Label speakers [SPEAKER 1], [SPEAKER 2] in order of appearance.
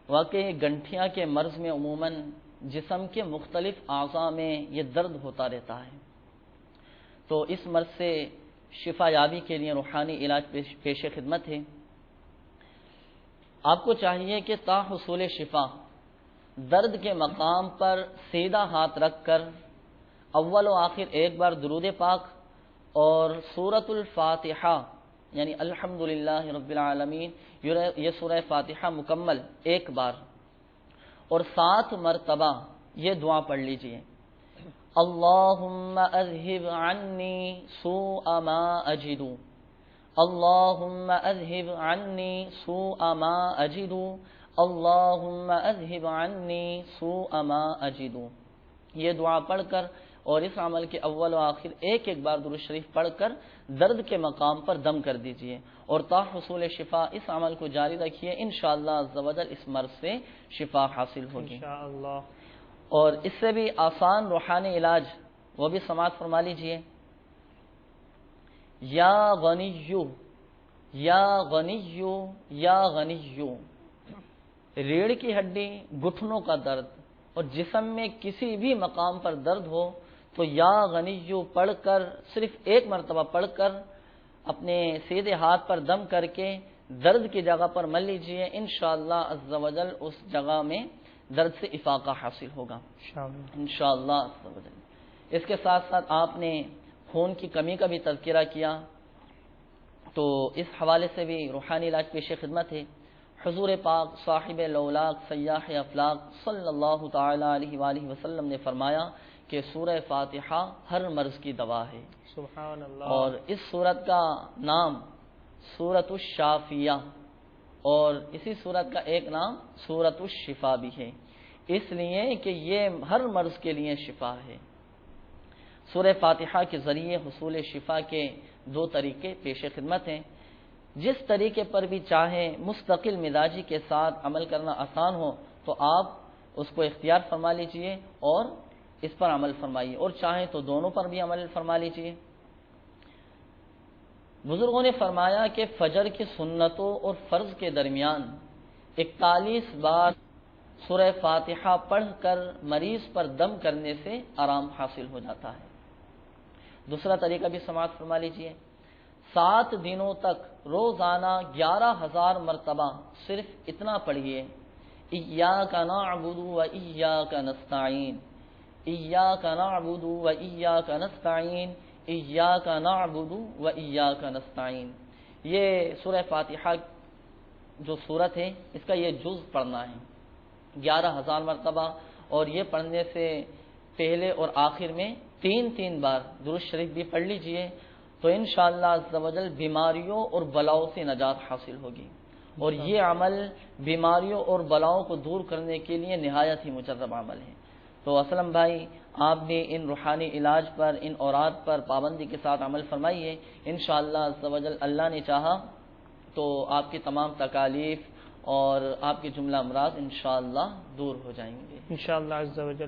[SPEAKER 1] واقعی گنٹھیاں کے مرض میں عموماً جسم کے مختلف اعضاء میں یہ درد ہوتا رہتا ہے، تو اس مرض سے شفا یابی کے لیے روحانی علاج پیش خدمت ہے۔ آپ کو چاہیے کہ تا حصول شفا درد کے مقام پر سیدھا ہاتھ رکھ کر اول و آخر ایک بار درود پاک اور سورۃ الفاتحہ یعنی الحمدللہ رب العالمین یہ سورہ فاتحہ مکمل ایک بار اور 7 مرتبہ یہ دعا پڑھ لیجئے۔ اللہم اذہب عنی سوء ما اجد، اللہم اذہب عنی سوء ما اجد، اللہم اذہب عنی سوء ما اجد۔ یہ دعا پڑھ کر اور اس عمل کے اول و آخر ایک ایک بار درود شریف پڑھ کر درد کے مقام پر دم کر دیجئے اور تا حصول شفا اس عمل کو جاری رکھیے، انشاءاللہ عز و جل اس مرض سے شفا حاصل ہوگی انشاءاللہ۔ اور اس سے بھی آسان روحانی علاج وہ بھی سماعت فرما لیجئے۔ یا غنیو یا غنیو یا غنیو، ریڑھ کی ہڈی، گھٹنوں کا درد اور جسم میں کسی بھی مقام پر درد ہو تو یا غنیو پڑھ کر صرف ایک مرتبہ پڑھ کر اپنے سیدھے ہاتھ پر دم کر کے درد کی جگہ پر مل لیجئے، انشاءاللہ عز و جل اس جگہ میں درد سے افاقہ حاصل ہوگا انشاءاللہ عز و جل۔ اس کے ساتھ ساتھ آپ نے خون کی کمی کا بھی تذکرہ کیا، تو اس حوالے سے بھی روحانی علاج پیش خدمت ہے۔ حضور پاک صاحب لولاک سیاح افلاق صلی اللہ تعالی علیہ وآلہ وسلم نے فرمایا کہ سورہ فاتحہ ہر مرض کی دوا ہے، سبحان اللہ۔ اور اس سورت کا نام سورۃ الشافیہ اور اسی سورت کا ایک نام سورۃ الشفا بھی ہے، اس لیے کہ یہ ہر مرض کے لیے شفا ہے۔ سورہ فاتحہ کے ذریعے حصول شفا کے 2 طریقے پیش خدمت ہیں۔ جس طریقے پر بھی چاہیں مستقل مزاجی کے ساتھ عمل کرنا آسان ہو تو آپ اس کو اختیار فرما لیجئے اور اس پر عمل فرمائیے، اور چاہیں تو دونوں پر بھی عمل فرما لیجئے۔ بزرگوں نے فرمایا کہ فجر کی سنتوں اور فرض کے درمیان 41 بار سورہ فاتحہ پڑھ کر مریض پر دم کرنے سے آرام حاصل ہو جاتا ہے۔ دوسرا طریقہ بھی سماعت فرما لیجئے۔ 7 دنوں تک روزانہ 11,000 مرتبہ صرف اتنا پڑھیے، ایاک نعبد و ایاک نستعین، ایاک نعبد و ایاک نستعین، ایاک نعبد و ایاک نستعین۔ یہ سورہ فاتحہ جو سورت ہے اس کا یہ جز پڑھنا ہے 11,000 مرتبہ، اور یہ پڑھنے سے پہلے اور آخر میں 3 بار درود شریف بھی پڑھ لیجئے، تو انشاءاللہ عز و جل بیماریوں اور بلاؤں سے نجات حاصل ہوگی، اور یہ عمل بیماریوں اور بلاؤں کو دور کرنے کے لیے نہایت ہی مجرب عمل ہے۔ تو اسلم بھائی، آپ نے ان روحانی علاج پر، ان اوراد پر پابندی کے ساتھ عمل فرمائیے، انشاءاللہ عز و جل اللہ نے چاہا تو آپ کی تمام تکالیف اور آپ کے جملہ امراض انشاءاللہ دور ہو جائیں گے انشاءاللہ عز و جل۔